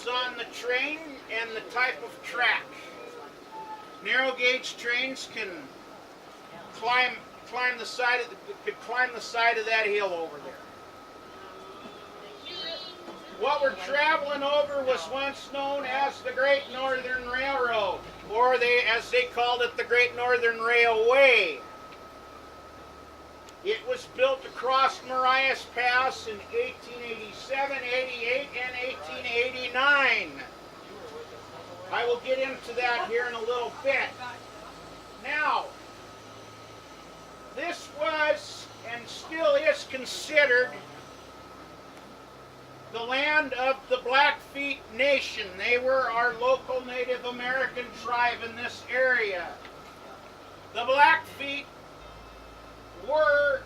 depends on the train and the type of track. Narrow gauge trains can climb the side of that hill over there. What we're traveling over was once known as the Great Northern Railroad, or as they called it, the Great Northern Railway. It was built across Marias Pass in 1887, 88, and 1889. I will get into that here in a little bit. Now, this was and still is considered the land of the Blackfeet Nation. They were our local Native American tribe in this area. The Blackfeet were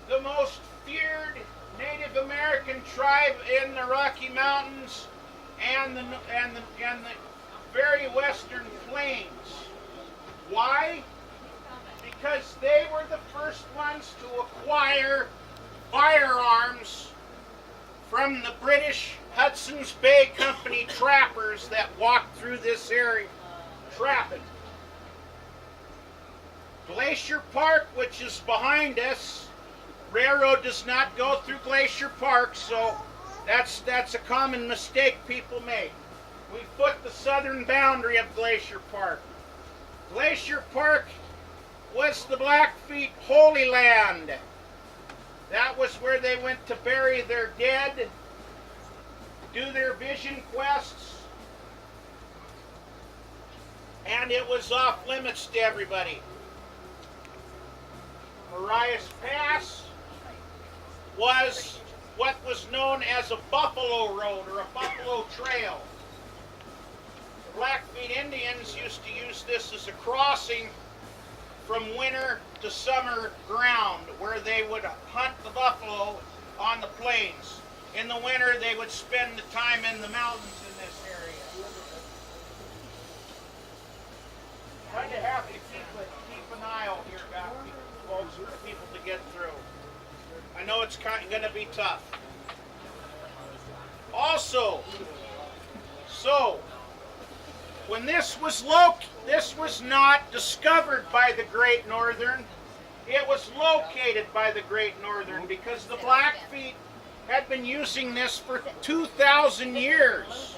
the most feared Native American tribe in the Rocky Mountains and the very western plains. Why? Because they were the first ones to acquire firearms from the British Hudson's Bay Company trappers that walked through this area trapping. Glacier Park, which is behind us, railroad does not go through Glacier Park, so that's a common mistake people make. We put the southern boundary of Glacier Park. Glacier Park was the Blackfeet Holy Land. That was where they went to bury their dead, do their vision quests, and it was off limits to everybody. Marias Pass was what was known as a buffalo road or a buffalo trail. The Blackfeet Indians used to use this as a crossing from winter to summer ground where they would hunt the buffalo on the plains. In the winter they would spend the time in the mountains in this area. Kind of have to keep an eye out here about folks for people to get through. I know it's going to be tough. Also, so when this was not discovered by the Great Northern, it was located by the Great Northern because the Blackfeet had been using this for 2,000 years.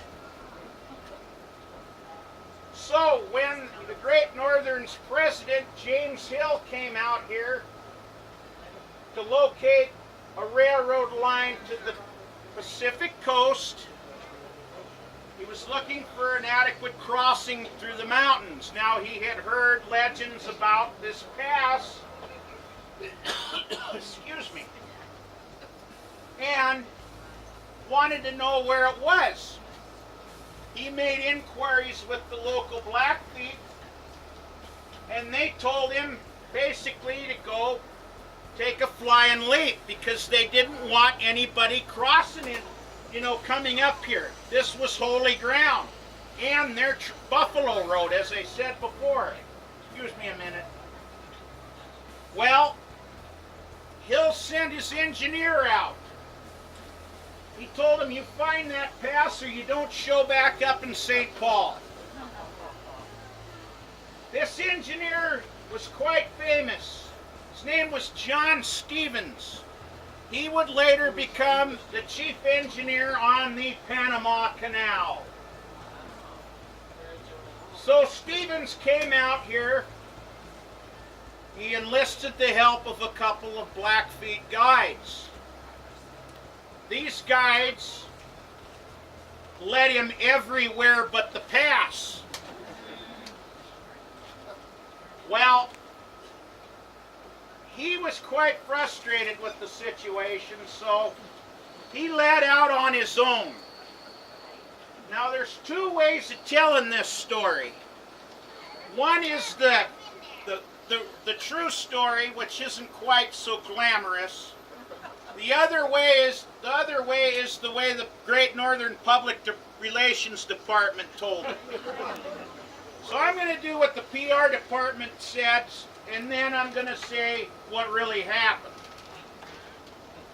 So when the Great Northern's president, James Hill, came out here to locate a railroad line to the Pacific coast, he was looking for an adequate crossing through the mountains. Now he had heard legends about this pass, excuse me, and wanted to know where it was. He made inquiries with the local Blackfeet, and they told him basically to go take a flying leap because they didn't want anybody crossing it, coming up here. This was holy ground. And their buffalo road, as I said before. Excuse me a minute. Well, he'll send his engineer out. He told him, you find that pass or you don't show back up in St. Paul. This engineer was quite famous. His name was John Stevens. He would later become the chief engineer on the Panama Canal. So Stevens came out here. He enlisted the help of a couple of Blackfeet guides. These guides led him everywhere but the pass. Well, he was quite frustrated with the situation, so he led out on his own. Now there's two ways of telling this story. One is the true story, which isn't quite so glamorous. The other way is the way the Great Northern Public Relations Department told it. So I'm going to do what the PR department said, and then I'm going to say what really happened.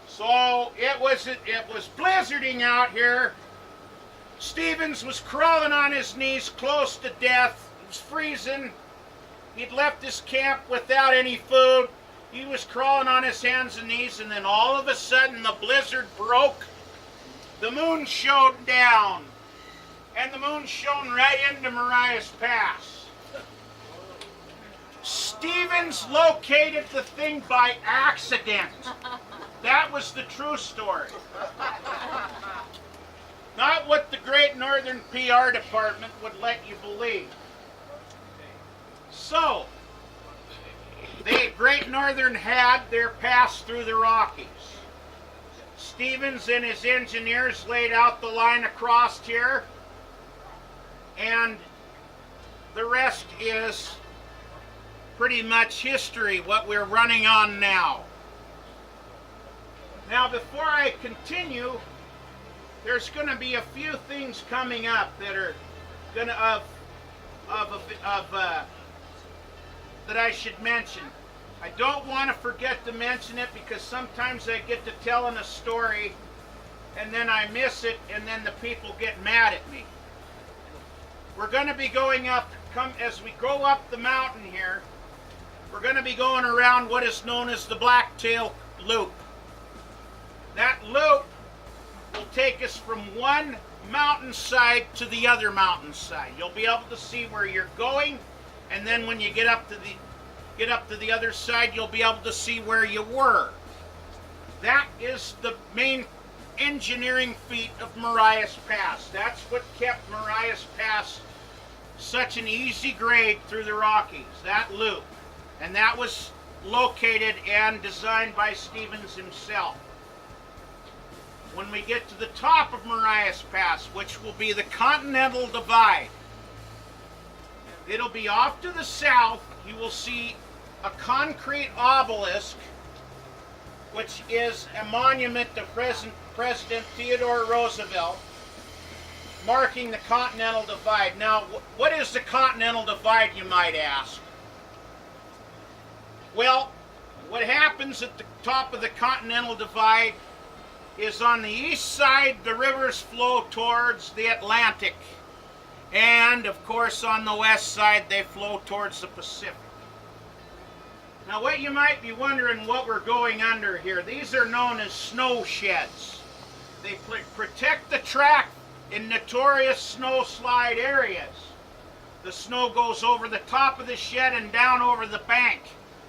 So it was blizzarding out here, Stevens was crawling on his knees close to death. It was freezing. He'd left his camp without any food. He was crawling on his hands and knees, and then all of a sudden the blizzard broke. The moon shone down, and the moon shone right into Marias Pass. Stevens located the thing by accident. That was the true story. Not what the Great Northern PR department would let you believe. So, the Great Northern had their pass through the Rockies. Stevens and his engineers laid out the line across here, and the rest is pretty much history, what we're running on now. Now, before I continue, there's going to be a few things coming up that are going to that I should mention. I don't want to forget to mention it because sometimes I get to telling a story and then I miss it and then the people get mad at me. We're going to be going up, as we go up the mountain here, we're going to be going around what is known as the Blacktail Loop. That loop will take us from one mountainside to the other mountainside. You'll be able to see where you're going, and then when you get up to the other side, you'll be able to see where you were. That is the main engineering feat of Marias Pass. That's what kept Marias Pass such an easy grade through the Rockies, that loop. And that was located and designed by Stevens himself. When we get to the top of Marias Pass, which will be the Continental Divide, it'll be off to the south. You will see a concrete obelisk, which is a monument to President Theodore Roosevelt, marking the Continental Divide. Now, what is the Continental Divide, you might ask? Well, what happens at the top of the Continental Divide is on the east side, the rivers flow towards the Atlantic. And, of course, on the west side, they flow towards the Pacific. Now, what you might be wondering what we're going under here, these are known as snow sheds. They protect the track in notorious snow slide areas. The snow goes over the top of the shed and down over the bank,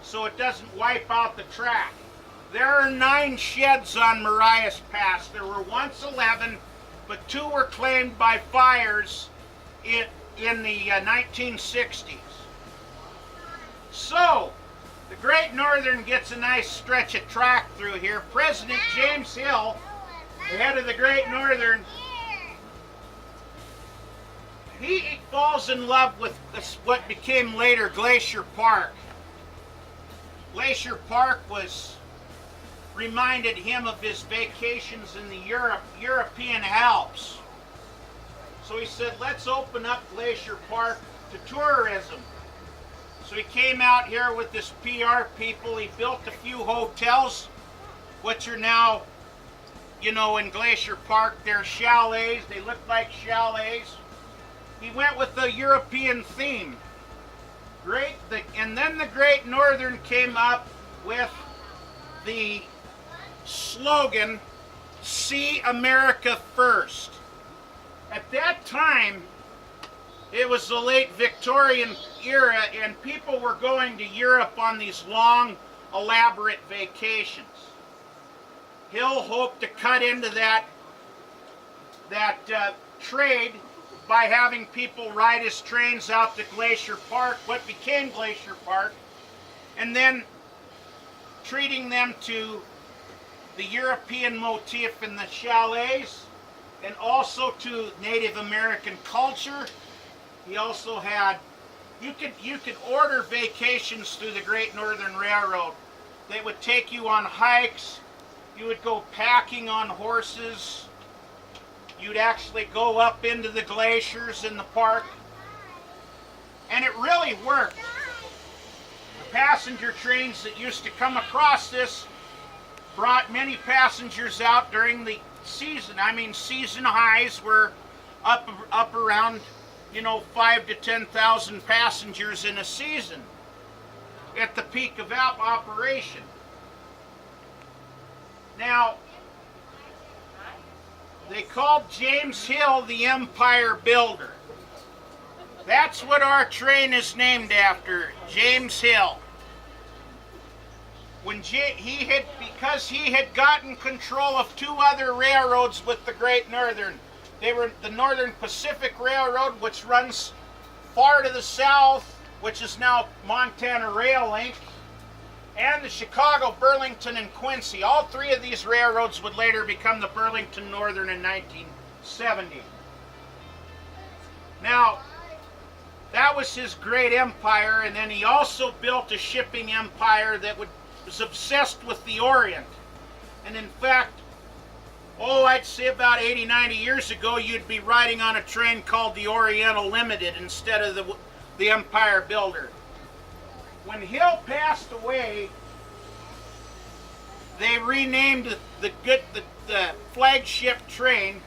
so it doesn't wipe out the track. There are 9 sheds on Marias Pass. There were once 11, but 2 were claimed by fires in the 1960s. So, the Great Northern gets a nice stretch of track through here. President James Hill, the head of the Great Northern, he falls in love with what became later Glacier Park. Glacier Park reminded him of his vacations in the European Alps. So he said, let's open up Glacier Park to tourism. So he came out here with his PR people. He built a few hotels, which are now, in Glacier Park, they're chalets. They look like chalets. He went with the European theme. And then the Great Northern came up with the slogan, "See America First." At that time, it was the late Victorian era, and people were going to Europe on these long, elaborate vacations. Hill hoped to cut into that trade by having people ride his trains out to Glacier Park, what became Glacier Park, and then treating them to the European motif in the chalets, and also to Native American culture. He also had, you could order vacations through the Great Northern Railroad. They would take you on hikes. You would go packing on horses. You'd actually go up into the glaciers in the park. And it really worked. The passenger trains that used to come across this brought many passengers out during the season. I mean, season highs were up around, 5 to 10,000 passengers in a season at the peak of operation. Now, they called James Hill the Empire Builder. That's what our train is named after, James Hill. Because he had gotten control of 2 other railroads with the Great Northern. They were the Northern Pacific Railroad, which runs far to the south, which is now Montana Rail Link, and the Chicago, Burlington, and Quincy. All 3 of these railroads would later become the Burlington Northern in 1970. Now, that was his great empire, and then he also built a shipping empire that was obsessed with the Orient. And in fact, I'd say about 80, 90 years ago, you'd be riding on a train called the Oriental Limited instead of the Empire Builder. When Hill passed away, they renamed the flagship train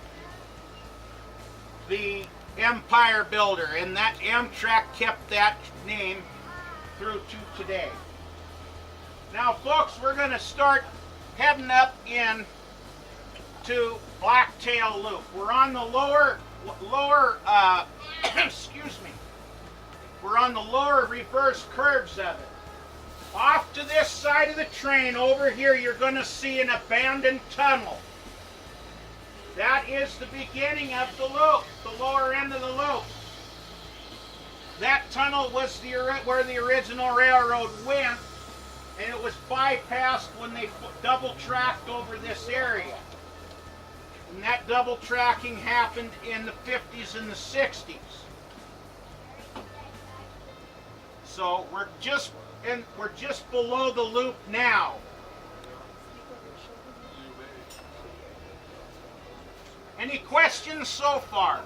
the Empire Builder, and that Amtrak kept that name through to today. Now, folks, we're going to start heading up in to Blacktail Loop. We're on the lower excuse me. We're on the lower reverse curves of it. Off to this side of the train, over here, you're going to see an abandoned tunnel. That is the beginning of the loop, the lower end of the loop. That tunnel was where the original railroad went, and it was bypassed when they double-tracked over this area. And that double-tracking happened in the 50s and the 60s. So we're just below the loop now. Any questions so far?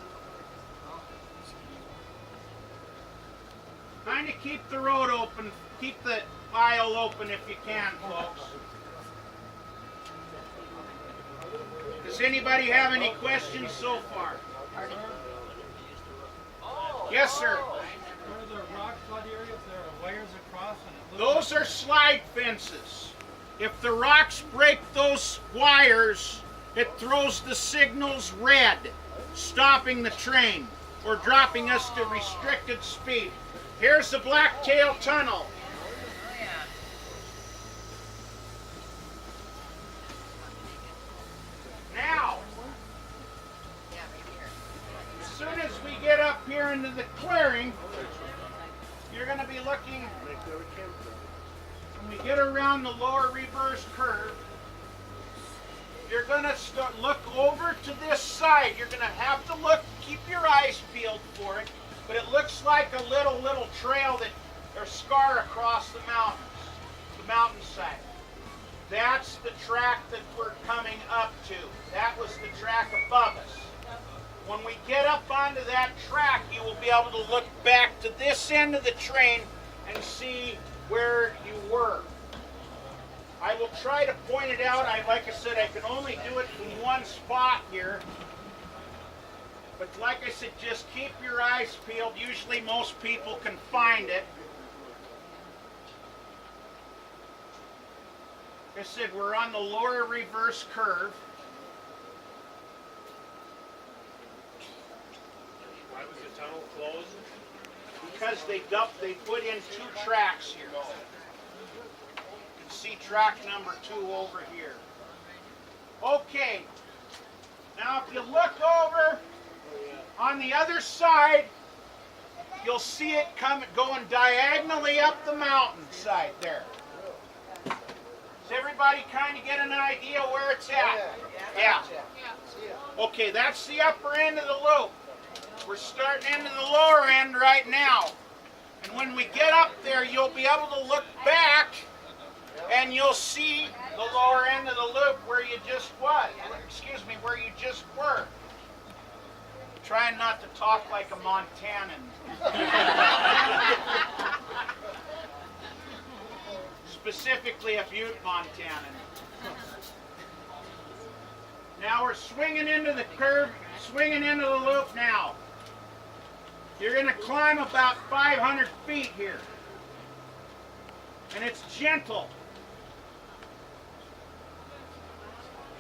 Kind of keep the road open, keep the aisle open if you can, folks. Does anybody have any questions so far? Yes, sir. Where the rock flood areas, there are wires across, and Those are slide fences. If the rocks break those wires, it throws the signals red, stopping the train or dropping us to restricted speed. Here's the Blacktail Tunnel. Now, as soon as we get up here into the clearing, you're going to be looking, when we get around the lower reverse curve, you're going to look over to this side. You're going to have to look, keep your eyes peeled for it, but it looks like a little trail or scar across the mountainside. That's the track that we're coming up to. That was the track above us. When we get up onto that track, you will be able to look back to this end of the train and see where you were. I will try to point it out. Like I said, I can only do it from one spot here. But like I said, just keep your eyes peeled. Usually most people can find it. Like I said, we're on the lower reverse curve. Why was the tunnel closed? Because they put in 2 tracks here. You can see track number 2 over here. Okay. Now if you look over on the other side, you'll see it going diagonally up the mountainside there. Does everybody kind of get an idea where it's at? Yeah. Okay, that's the upper end of the loop. We're starting into the lower end right now. And when we get up there, you'll be able to look back and you'll see the lower end of the loop where you just was. Excuse me, where you just were. Trying not to talk like a Montanan. Specifically a Butte Montanan. Now we're swinging into the curve, swinging into the loop now. You're going to climb about 500 feet here. And it's gentle.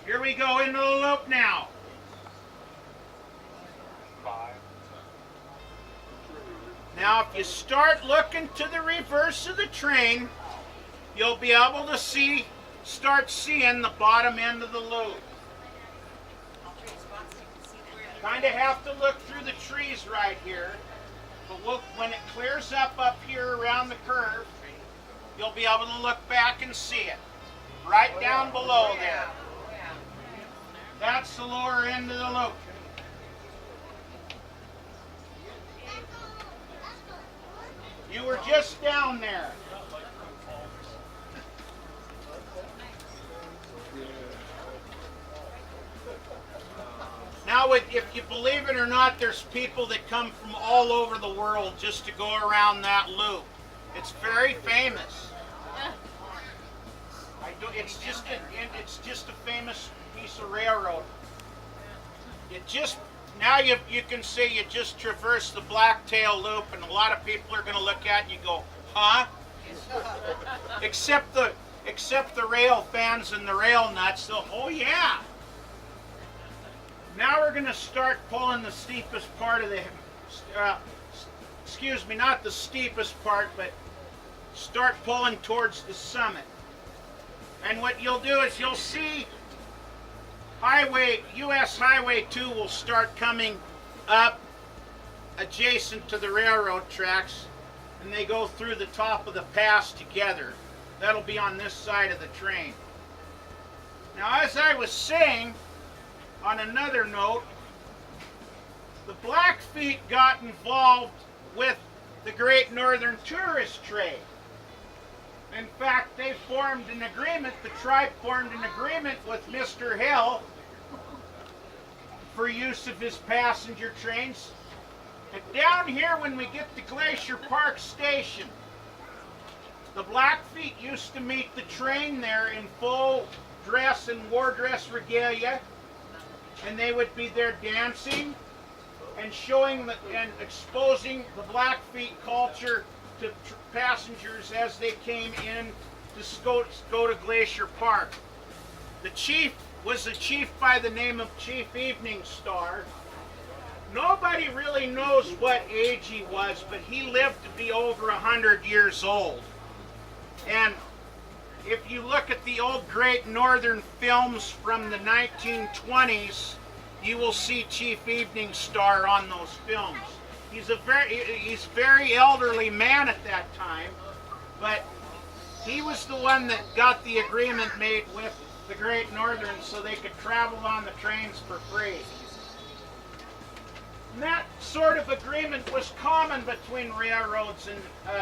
Here we go into the loop now. 5. Now if you start looking to the reverse of the train, you'll be able to start seeing the bottom end of the loop. Kind of have to look through the trees right here, but when it clears up here around the curve, you'll be able to look back and see it. Right down below there. That's the lower end of the loop. You were just down there. Now, if you believe it or not, there's people that come from all over the world just to go around that loop. It's very famous. It's just a famous piece of railroad. Now you can see you just traversed the Blacktail Loop, and a lot of people are going to look at it and you go, huh? Except the rail fans and the rail nuts. So, oh yeah. Now we're going to start pulling the steepest part of the, excuse me, not the steepest part, but start pulling towards the summit. And what you'll do is you'll see US Highway 2 will start coming up adjacent to the railroad tracks, and they go through the top of the pass together. That'll be on this side of the train. Now, as I was saying, on another note, the Blackfeet got involved with the Great Northern Tourist Trade. In fact, they formed an agreement, the tribe formed an agreement with Mr. Hill for use of his passenger trains. And down here, when we get to Glacier Park Station, the Blackfeet used to meet the train there in full dress and war dress regalia, and they would be there dancing and showing and exposing the Blackfeet culture to passengers as they came in to go to Glacier Park. The chief was a chief by the name of Chief Evening Star. Nobody really knows what age he was, but he lived to be over 100 years old. And if you look at the old Great Northern films from the 1920s, you will see Chief Evening Star on those films. He's a very elderly man at that time, but he was the one that got the agreement made with the Great Northern so they could travel on the trains for free. And that sort of agreement was common between railroads and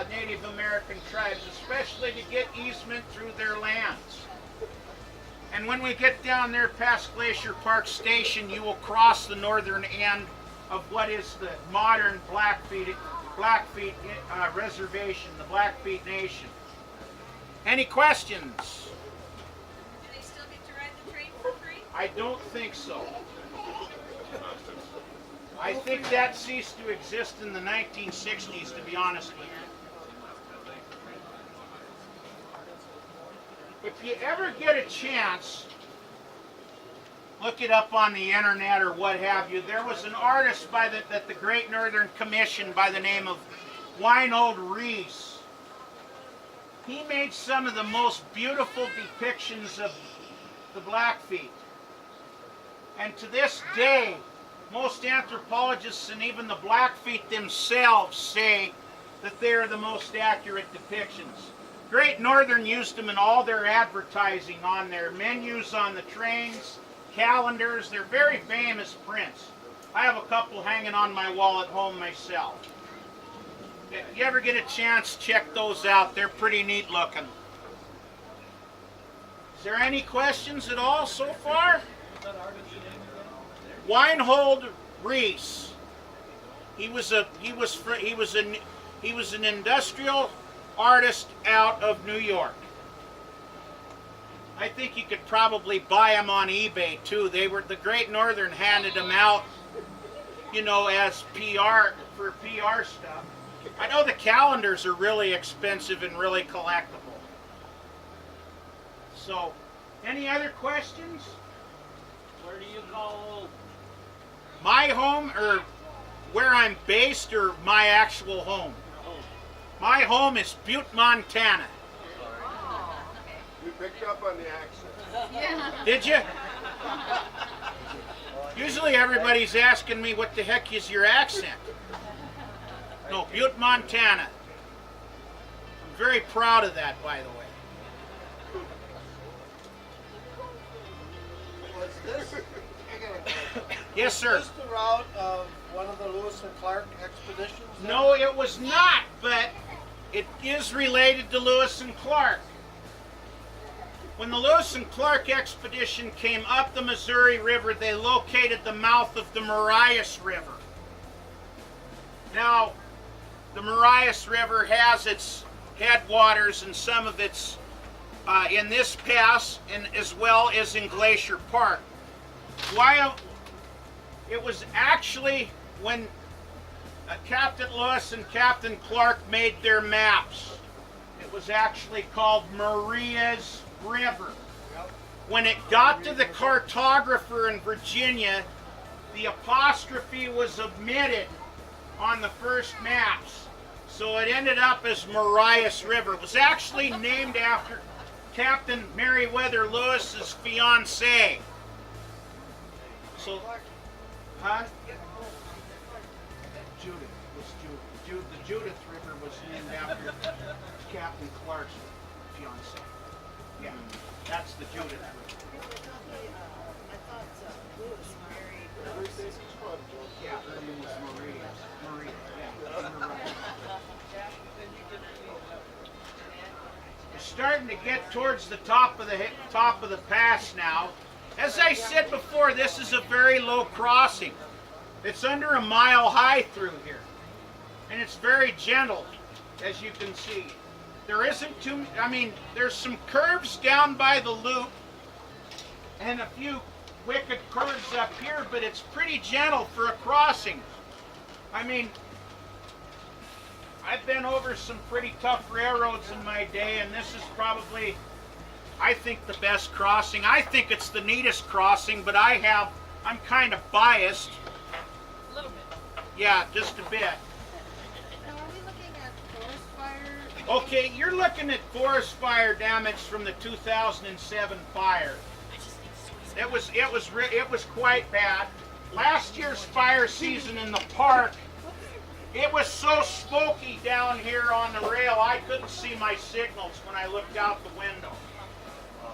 Native American tribes, especially to get easement through their lands. And when we get down there past Glacier Park Station, you will cross the northern end of what is the modern Blackfeet reservation, the Blackfeet Nation. Any questions? Do they still get to ride the train for free? I don't think so. I think that ceased to exist in the 1960s, to be honest with you. If you ever get a chance, look it up on the internet or what have you. There was an artist that the Great Northern Commission by the name of Winold Reese. He made some of the most beautiful depictions of the Blackfeet. And to this day, most anthropologists and even the Blackfeet themselves say that they are the most accurate depictions. Great Northern used them in all their advertising, on their menus on the trains, calendars. They're very famous prints. I have a couple hanging on my wall at home myself. If you ever get a chance, check those out. They're pretty neat looking. Is there any questions at all so far? Winold Reese. He was an industrial artist out of New York. I think you could probably buy them on eBay too. The Great Northern handed them out, you know, as PR, for PR stuff. I know the calendars are really expensive and really collectible. So, any other questions? Where do you call home? My home, or where I'm based, or my actual home? My home is Butte, Montana. You picked up on the accent. Did you? Usually everybody's asking me, what the heck is your accent? No, Butte, Montana. I'm very proud of that, by the way. Was this, I got a question. Yes, sir. Was this the route of one of the Lewis and Clark expeditions? No, it was not, but it is related to Lewis and Clark. When the Lewis and Clark expedition came up the Missouri River, they located the mouth of the Marias River. Now, the Marias River has its headwaters and some of its in this pass, and as well as in Glacier Park. While it was actually when Captain Lewis and Captain Clark made their maps, it was actually called Maria's River. When it got to the cartographer in Virginia, the apostrophe was omitted on the first maps, so it ended up as Marias River. It was actually named after Captain Meriwether Lewis's fiancée. So, huh? Judith was Judith. The Judith River was named after Captain Clark's fiancée. Yeah, that's the Judith River. Yeah, her name was Maria. Maria, yeah, you're right. We're starting to get towards the top of the pass now. As I said before, this is a very low crossing. It's under a mile high through here, and it's very gentle, as you can see. There isn't too, I mean, there's some curves down by the loop and a few wicked curves up here, but it's pretty gentle for a crossing. I mean, I've been over some pretty tough railroads in my day, and this is probably, I think, the best crossing. I think it's the neatest crossing, but I'm kind of biased. A little bit. Yeah, just a bit. Now, are we looking at forest fire? Okay, you're looking at forest fire damage from the 2007 fire. It was quite bad. Last year's fire season in the park, it was so smoky down here on the rail, I couldn't see my signals when I looked out the window.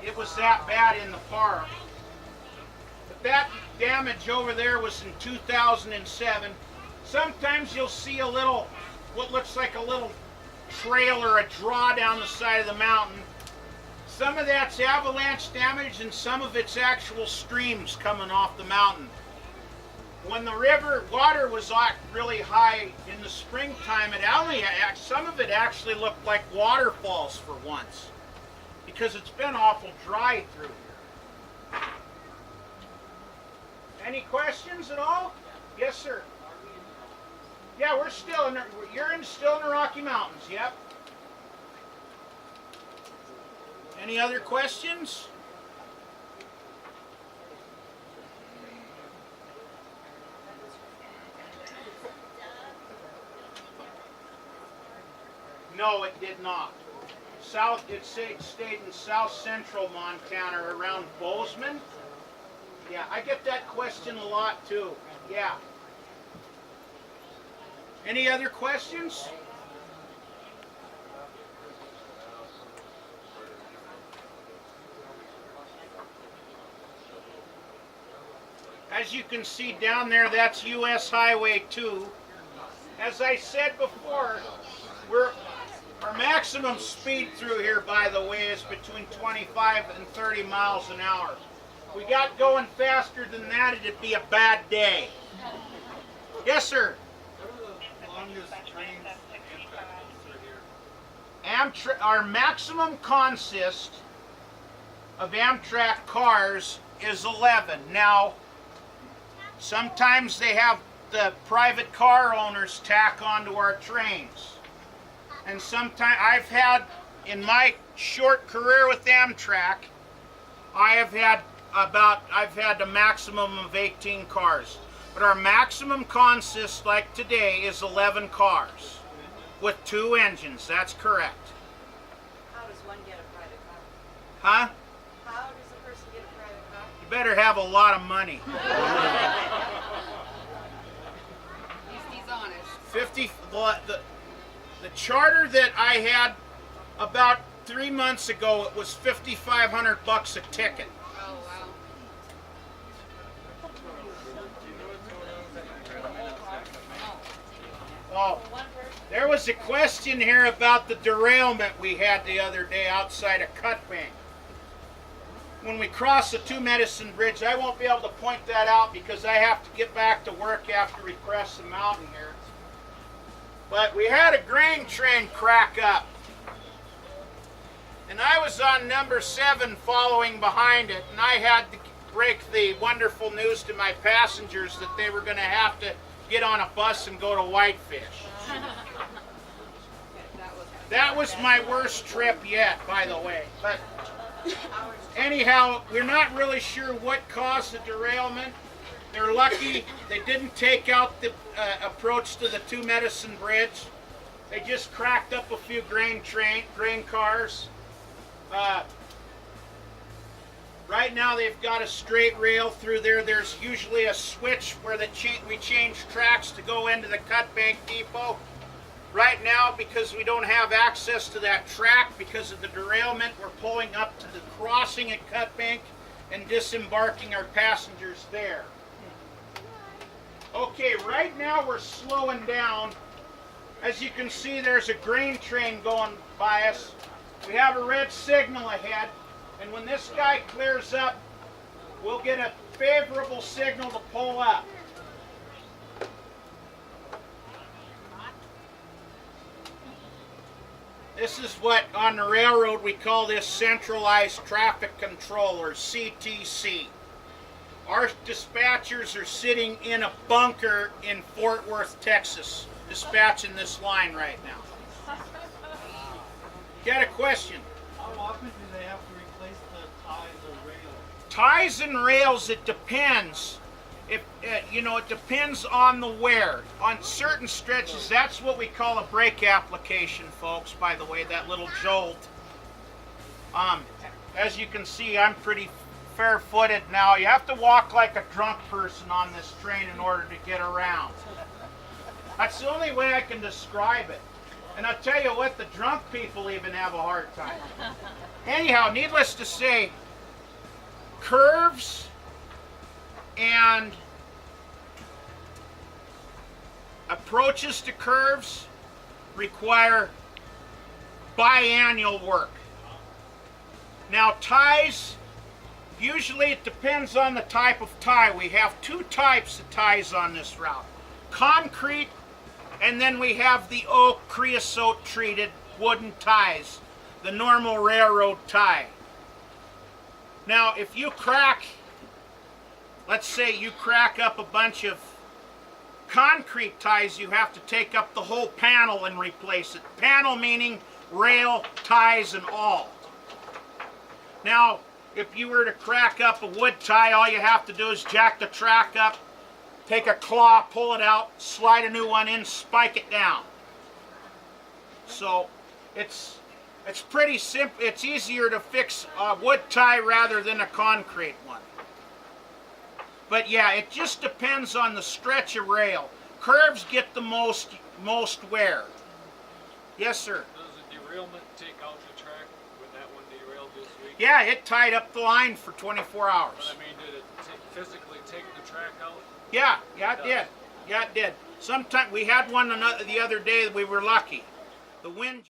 It was that bad in the park. But that damage over there was in 2007. Sometimes you'll see a little, what looks like a little trail or a draw down the side of the mountain. Some of that's avalanche damage and some of it's actual streams coming off the mountain. When the river water was really high in the springtime, some of it actually looked like waterfalls for once, because it's been awful dry through here. Any questions at all? Yes, sir. Yeah, we're still in. Still in the Rocky Mountains. Yep. Any other questions? No, it did not. It stayed in south central Montana around Bozeman. Yeah, I get that question a lot too. Yeah. Any other questions? As you can see down there, that's US Highway 2. As I said before, our maximum speed through here, by the way, is between 25 and 30 miles an hour. If we got going faster than that, it'd be a bad day. Yes, sir. Our maximum consist of Amtrak cars is 11. Now, sometimes they have the private car owners tack onto our trains. And sometimes I've had, in my short career with Amtrak, I've had a maximum of 18 cars. But our maximum consist, like today, is 11 cars with 2 engines. That's correct. How does one get a private car? Huh? How does a person get a private car? You better have a lot of money. He's honest. 50. The charter that I had about 3 months ago, it was $5,500 a ticket. Oh, wow. Oh, there was a question here about the derailment we had the other day outside of Cutbank. When we cross the Two Medicine Bridge, I won't be able to point that out because I have to get back to work after we crest the mountain here. But we had a grain train crack up. And I was on number 7 following behind it, and I had to break the wonderful news to my passengers that they were going to have to get on a bus and go to Whitefish. That was my worst trip yet, by the way. But anyhow, we're not really sure what caused the derailment. They're lucky they didn't take out the approach to the Two Medicine Bridge. They just cracked up a few grain cars. Right now they've got a straight rail through there. There's usually a switch where we change tracks to go into the Cutbank depot. Right now, because we don't have access to that track because of the derailment, we're pulling up to the crossing at Cutbank and disembarking our passengers there. Okay, right now we're slowing down. As you can see, there's a grain train going by us. We have a red signal ahead, and when this guy clears up, we'll get a favorable signal to pull up. This is what on the railroad we call this centralized traffic control, or CTC. Our dispatchers are sitting in a bunker in Fort Worth, Texas, dispatching this line right now. Got a question? How often do they have to replace the ties or rails? Ties and rails, it depends. It depends on the wear. On certain stretches, that's what we call a brake application, folks, by the way, that little jolt. As you can see, I'm pretty fair-footed now. You have to walk like a drunk person on this train in order to get around. That's the only way I can describe it. And I'll tell you what, the drunk people even have a hard time. Anyhow, needless to say, curves and approaches to curves require biannual work. Now, ties, usually it depends on the type of tie. We have 2 types of ties on this route. Concrete, and then we have the oak creosote treated wooden ties, the normal railroad tie. Now, if you crack, let's say you crack up a bunch of concrete ties, you have to take up the whole panel and replace it. Panel meaning rail, ties, and all. Now, if you were to crack up a wood tie, all you have to do is jack the track up, take a claw, pull it out, slide a new one in, spike it down. So it's pretty simple. It's easier to fix a wood tie rather than a concrete one. But yeah, it just depends on the stretch of rail. Curves get the most wear. Yes, sir. Does the derailment take out the track when that one derailed this week? Yeah, it tied up the line for 24 hours. But I mean, did it physically take the track out? Yeah, it did. Yeah, it did. Sometimes we had one the other day that we were lucky. The wind